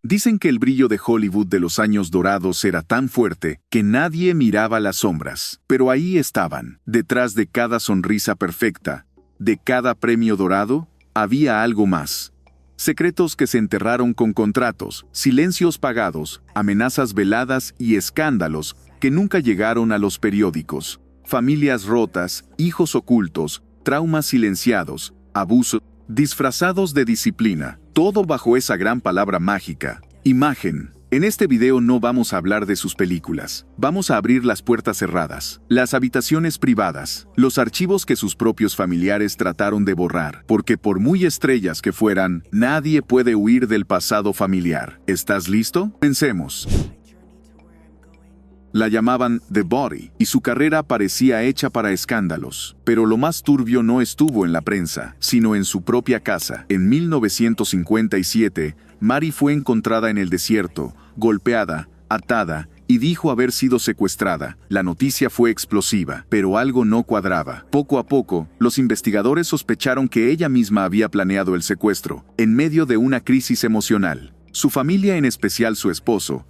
Dicen que el brillo de Hollywood de los años dorados era tan fuerte que nadie miraba las sombras. Pero ahí estaban, detrás de cada sonrisa perfecta, de cada premio dorado, había algo más. Secretos que se enterraron con contratos, silencios pagados, amenazas veladas y escándalos que nunca llegaron a los periódicos. Familias rotas, hijos ocultos, traumas silenciados, abusos disfrazados de disciplina, todo bajo esa gran palabra mágica, imagen. En este video no vamos a hablar de sus películas, vamos a abrir las puertas cerradas, las habitaciones privadas, los archivos que sus propios familiares trataron de borrar, porque por muy estrellas que fueran, nadie puede huir del pasado familiar. ¿Estás listo? Pensemos. La llamaban The Body, y su carrera parecía hecha para escándalos. Pero lo más turbio no estuvo en la prensa, sino en su propia casa. En 1957, Mary fue encontrada en el desierto, golpeada, atada, y dijo haber sido secuestrada. La noticia fue explosiva, pero algo no cuadraba. Poco a poco, los investigadores sospecharon que ella misma había planeado el secuestro, en medio de una crisis emocional. Su familia, en especial su esposo,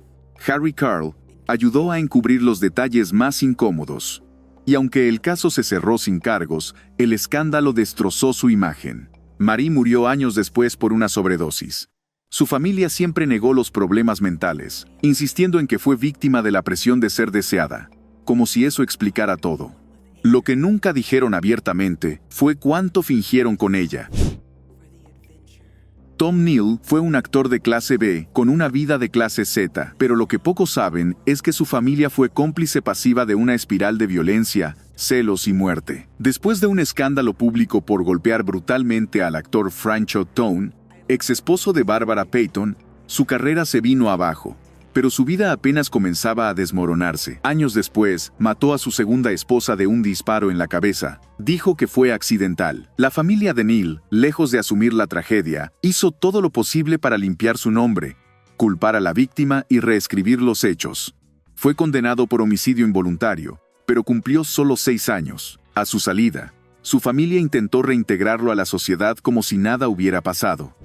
Harry Carl, ayudó a encubrir los detalles más incómodos. Y aunque el caso se cerró sin cargos, el escándalo destrozó su imagen. Marie murió años después por una sobredosis. Su familia siempre negó los problemas mentales, insistiendo en que fue víctima de la presión de ser deseada, como si eso explicara todo. Lo que nunca dijeron abiertamente fue cuánto fingieron con ella. Tom Neal fue un actor de clase B con una vida de clase Z, pero lo que pocos saben es que su familia fue cómplice pasiva de una espiral de violencia, celos y muerte. Después de un escándalo público por golpear brutalmente al actor Franchot Tone, ex esposo de Barbara Payton, su carrera se vino abajo. Pero su vida apenas comenzaba a desmoronarse. Años después, mató a su segunda esposa de un disparo en la cabeza. Dijo que fue accidental. La familia de Neal, lejos de asumir la tragedia, hizo todo lo posible para limpiar su nombre, culpar a la víctima y reescribir los hechos. Fue condenado por homicidio involuntario, pero cumplió solo 6 años. A su salida, su familia intentó reintegrarlo a la sociedad como si nada hubiera pasado.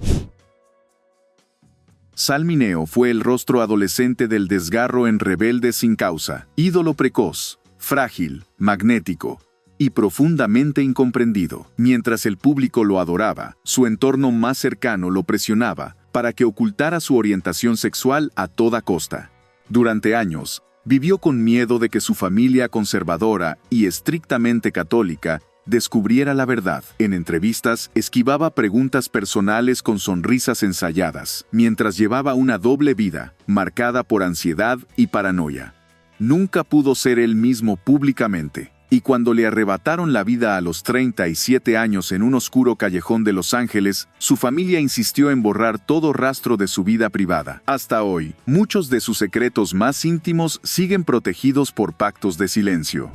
Sal Mineo fue el rostro adolescente del desgarro en Rebelde sin causa, ídolo precoz, frágil, magnético y profundamente incomprendido. Mientras el público lo adoraba, su entorno más cercano lo presionaba para que ocultara su orientación sexual a toda costa. Durante años, vivió con miedo de que su familia conservadora y estrictamente católica descubriera la verdad. En entrevistas, esquivaba preguntas personales con sonrisas ensayadas, mientras llevaba una doble vida, marcada por ansiedad y paranoia. Nunca pudo ser él mismo públicamente, y cuando le arrebataron la vida a los 37 años en un oscuro callejón de Los Ángeles, su familia insistió en borrar todo rastro de su vida privada. Hasta hoy, muchos de sus secretos más íntimos siguen protegidos por pactos de silencio.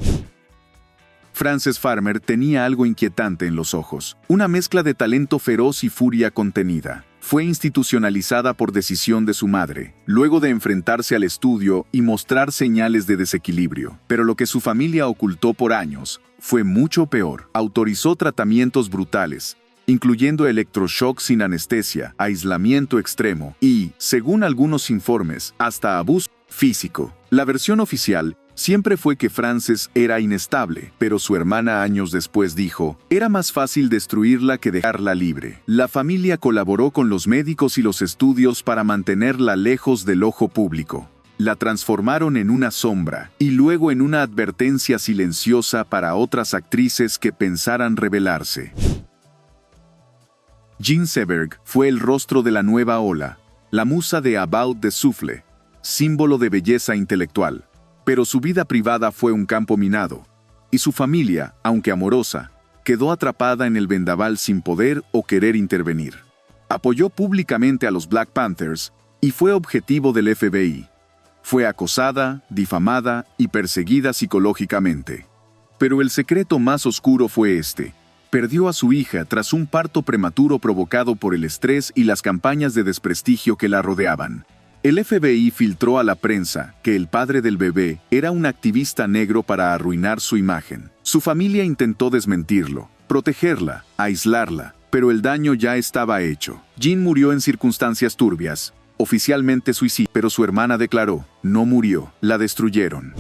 Frances Farmer tenía algo inquietante en los ojos, una mezcla de talento feroz y furia contenida. Fue institucionalizada por decisión de su madre, luego de enfrentarse al estudio y mostrar señales de desequilibrio. Pero lo que su familia ocultó por años fue mucho peor. Autorizó tratamientos brutales, incluyendo electroshock sin anestesia, aislamiento extremo y, según algunos informes, hasta abuso físico. La versión oficial siempre fue que Frances era inestable, pero su hermana años después dijo, era más fácil destruirla que dejarla libre. La familia colaboró con los médicos y los estudios para mantenerla lejos del ojo público. La transformaron en una sombra, y luego en una advertencia silenciosa para otras actrices que pensaran rebelarse. Jean Seberg fue el rostro de la nueva ola, la musa de About the Souffle, símbolo de belleza intelectual. Pero su vida privada fue un campo minado, y su familia, aunque amorosa, quedó atrapada en el vendaval sin poder o querer intervenir. Apoyó públicamente a los Black Panthers y fue objetivo del FBI. Fue acosada, difamada y perseguida psicológicamente. Pero el secreto más oscuro fue este. Perdió a su hija tras un parto prematuro provocado por el estrés y las campañas de desprestigio que la rodeaban. El FBI filtró a la prensa que el padre del bebé era un activista negro para arruinar su imagen. Su familia intentó desmentirlo, protegerla, aislarla, pero el daño ya estaba hecho. Jean murió en circunstancias turbias, oficialmente suicidio, pero su hermana declaró, no murió, la destruyeron.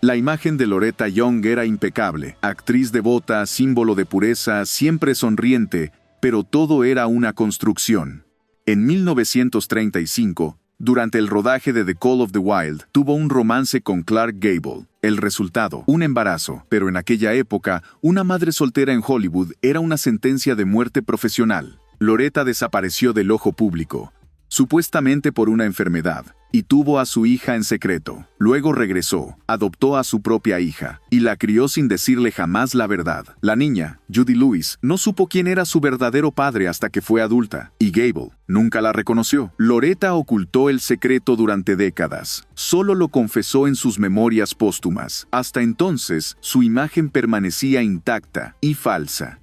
La imagen de Loretta Young era impecable, actriz devota, símbolo de pureza, siempre sonriente, pero todo era una construcción. En 1935, durante el rodaje de The Call of the Wild, tuvo un romance con Clark Gable. El resultado, un embarazo, pero en aquella época, una madre soltera en Hollywood era una sentencia de muerte profesional. Loretta desapareció del ojo público, supuestamente por una enfermedad, y tuvo a su hija en secreto. Luego regresó, adoptó a su propia hija, y la crió sin decirle jamás la verdad. La niña, Judy Lewis, no supo quién era su verdadero padre hasta que fue adulta, y Gable nunca la reconoció. Loretta ocultó el secreto durante décadas. Solo lo confesó en sus memorias póstumas. Hasta entonces, su imagen permanecía intacta y falsa.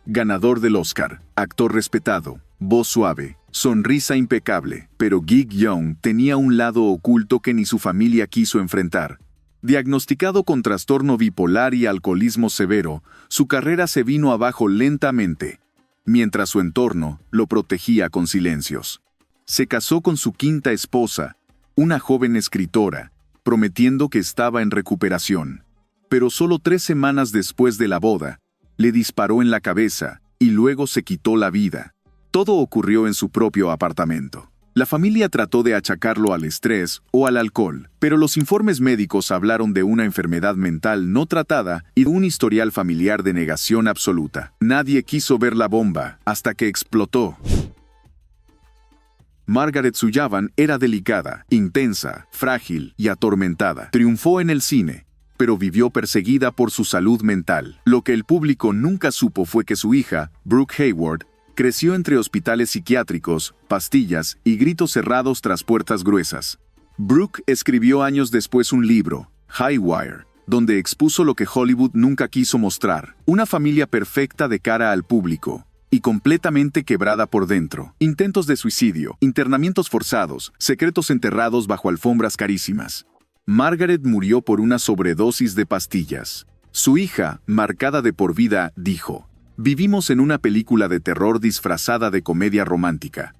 Ganador del Oscar, actor respetado, voz suave, sonrisa impecable, pero Gig Young tenía un lado oculto que ni su familia quiso enfrentar. Diagnosticado con trastorno bipolar y alcoholismo severo, su carrera se vino abajo lentamente, mientras su entorno lo protegía con silencios. Se casó con su quinta esposa, una joven escritora, prometiendo que estaba en recuperación. Pero solo 3 semanas después de la boda, le disparó en la cabeza y luego se quitó la vida. Todo ocurrió en su propio apartamento. La familia trató de achacarlo al estrés o al alcohol, pero los informes médicos hablaron de una enfermedad mental no tratada y de un historial familiar de negación absoluta. Nadie quiso ver la bomba hasta que explotó. Margaret Sullavan era delicada, intensa, frágil y atormentada. Triunfó en el cine, pero vivió perseguida por su salud mental. Lo que el público nunca supo fue que su hija, Brooke Hayward, creció entre hospitales psiquiátricos, pastillas y gritos cerrados tras puertas gruesas. Brooke escribió años después un libro, Highwire, donde expuso lo que Hollywood nunca quiso mostrar, una familia perfecta de cara al público, y completamente quebrada por dentro. Intentos de suicidio, internamientos forzados, secretos enterrados bajo alfombras carísimas. Margaret murió por una sobredosis de pastillas. Su hija, marcada de por vida, dijo: «Vivimos en una película de terror disfrazada de comedia romántica».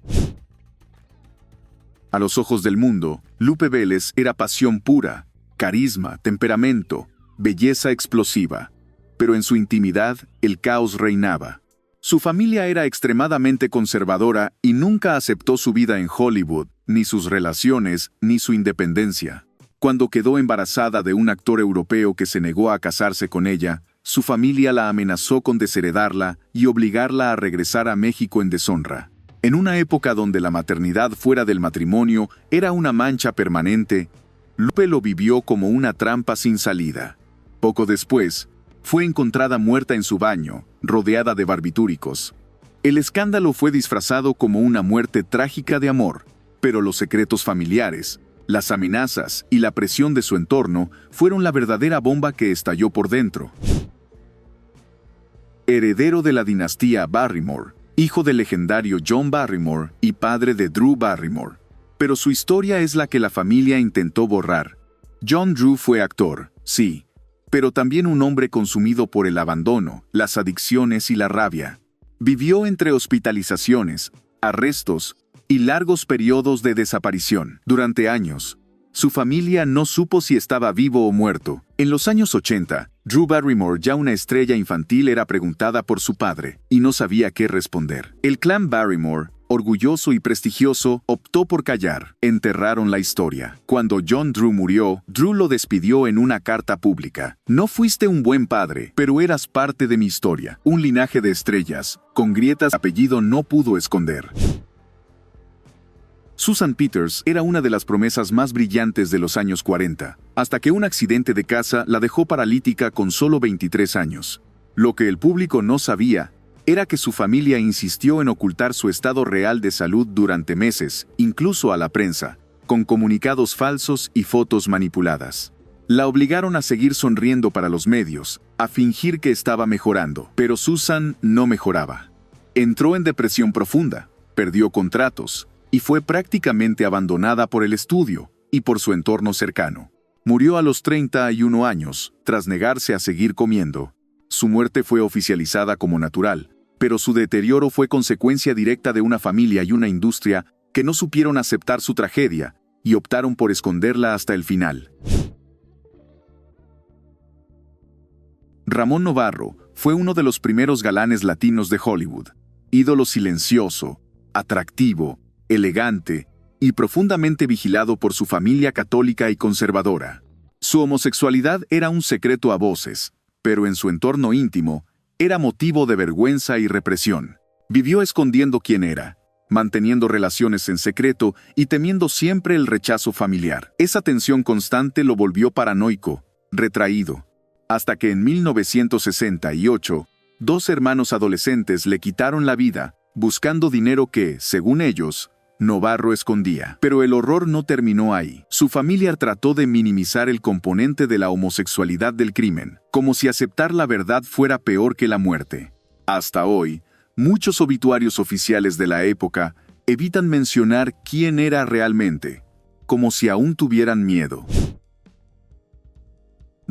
A los ojos del mundo, Lupe Vélez era pasión pura, carisma, temperamento, belleza explosiva. Pero en su intimidad, el caos reinaba. Su familia era extremadamente conservadora y nunca aceptó su vida en Hollywood, ni sus relaciones, ni su independencia. Cuando quedó embarazada de un actor europeo que se negó a casarse con ella, su familia la amenazó con desheredarla y obligarla a regresar a México en deshonra. En una época donde la maternidad fuera del matrimonio era una mancha permanente, Lupe lo vivió como una trampa sin salida. Poco después, fue encontrada muerta en su baño, rodeada de barbitúricos. El escándalo fue disfrazado como una muerte trágica de amor, pero los secretos familiares, las amenazas y la presión de su entorno fueron la verdadera bomba que estalló por dentro. Heredero de la dinastía Barrymore, hijo del legendario John Barrymore y padre de Drew Barrymore. Pero su historia es la que la familia intentó borrar. John Drew fue actor, sí, pero también un hombre consumido por el abandono, las adicciones y la rabia. Vivió entre hospitalizaciones, arrestos y largos periodos de desaparición. Durante años, su familia no supo si estaba vivo o muerto. En los años 80, Drew Barrymore, ya una estrella infantil, era preguntada por su padre y no sabía qué responder. El clan Barrymore, orgulloso y prestigioso, optó por callar. Enterraron la historia. Cuando John Drew murió, Drew lo despidió en una carta pública. «No fuiste un buen padre, pero eras parte de mi historia. Un linaje de estrellas, con grietas apellido no pudo esconder». Susan Peters era una de las promesas más brillantes de los años 40, hasta que un accidente de casa la dejó paralítica con solo 23 años. Lo que el público no sabía era que su familia insistió en ocultar su estado real de salud durante meses, incluso a la prensa, con comunicados falsos y fotos manipuladas. La obligaron a seguir sonriendo para los medios, a fingir que estaba mejorando, pero Susan no mejoraba. Entró en depresión profunda, perdió contratos, y fue prácticamente abandonada por el estudio y por su entorno cercano. Murió a los 31 años, tras negarse a seguir comiendo. Su muerte fue oficializada como natural, pero su deterioro fue consecuencia directa de una familia y una industria que no supieron aceptar su tragedia y optaron por esconderla hasta el final. Ramón Novarro fue uno de los primeros galanes latinos de Hollywood, ídolo silencioso, atractivo, elegante y profundamente vigilado por su familia católica y conservadora. Su homosexualidad era un secreto a voces, pero en su entorno íntimo era motivo de vergüenza y represión. Vivió escondiendo quién era, manteniendo relaciones en secreto y temiendo siempre el rechazo familiar. Esa tensión constante lo volvió paranoico, retraído, hasta que en 1968, dos hermanos adolescentes le quitaron la vida, buscando dinero que, según ellos, Novarro escondía. Pero el horror no terminó ahí. Su familia trató de minimizar el componente de la homosexualidad del crimen, como si aceptar la verdad fuera peor que la muerte. Hasta hoy, muchos obituarios oficiales de la época evitan mencionar quién era realmente, como si aún tuvieran miedo.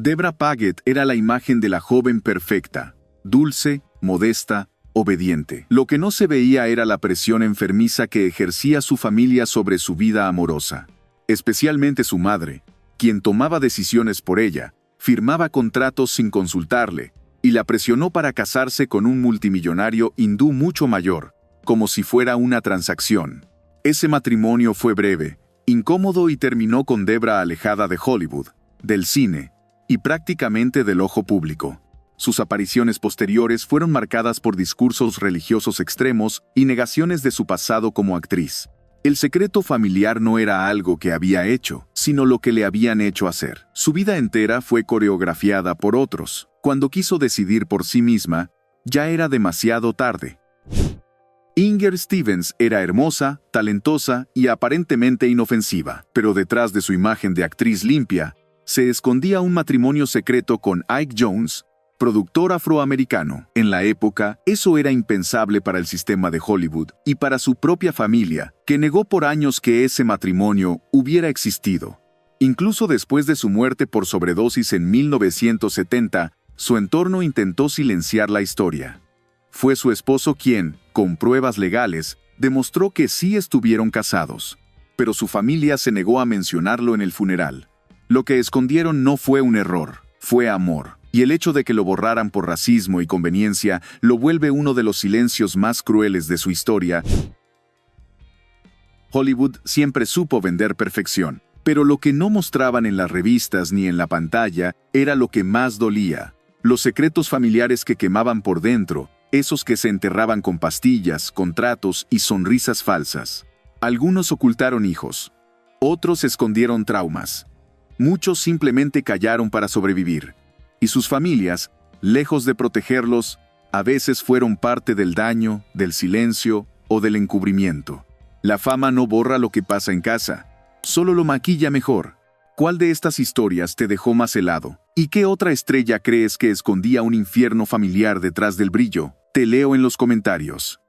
Debra Paget era la imagen de la joven perfecta, dulce, modesta, obediente. Lo que no se veía era la presión enfermiza que ejercía su familia sobre su vida amorosa. Especialmente su madre, quien tomaba decisiones por ella, firmaba contratos sin consultarle, y la presionó para casarse con un multimillonario hindú mucho mayor, como si fuera una transacción. Ese matrimonio fue breve, incómodo y terminó con Debra alejada de Hollywood, del cine, y prácticamente del ojo público. Sus apariciones posteriores fueron marcadas por discursos religiosos extremos y negaciones de su pasado como actriz. El secreto familiar no era algo que había hecho, sino lo que le habían hecho hacer. Su vida entera fue coreografiada por otros. Cuando quiso decidir por sí misma, ya era demasiado tarde. Inger Stevens era hermosa, talentosa y aparentemente inofensiva, pero detrás de su imagen de actriz limpia, se escondía un matrimonio secreto con Ike Jones, productor afroamericano. En la época, eso era impensable para el sistema de Hollywood y para su propia familia, que negó por años que ese matrimonio hubiera existido. Incluso después de su muerte por sobredosis en 1970, su entorno intentó silenciar la historia. Fue su esposo quien, con pruebas legales, demostró que sí estuvieron casados, pero su familia se negó a mencionarlo en el funeral. Lo que escondieron no fue un error, fue amor. Y el hecho de que lo borraran por racismo y conveniencia lo vuelve uno de los silencios más crueles de su historia. Hollywood siempre supo vender perfección, pero lo que no mostraban en las revistas ni en la pantalla era lo que más dolía. Los secretos familiares que quemaban por dentro, esos que se enterraban con pastillas, contratos y sonrisas falsas. Algunos ocultaron hijos, otros escondieron traumas. Muchos simplemente callaron para sobrevivir. Y sus familias, lejos de protegerlos, a veces fueron parte del daño, del silencio o del encubrimiento. La fama no borra lo que pasa en casa, solo lo maquilla mejor. ¿Cuál de estas historias te dejó más helado? ¿Y qué otra estrella crees que escondía un infierno familiar detrás del brillo? Te leo en los comentarios.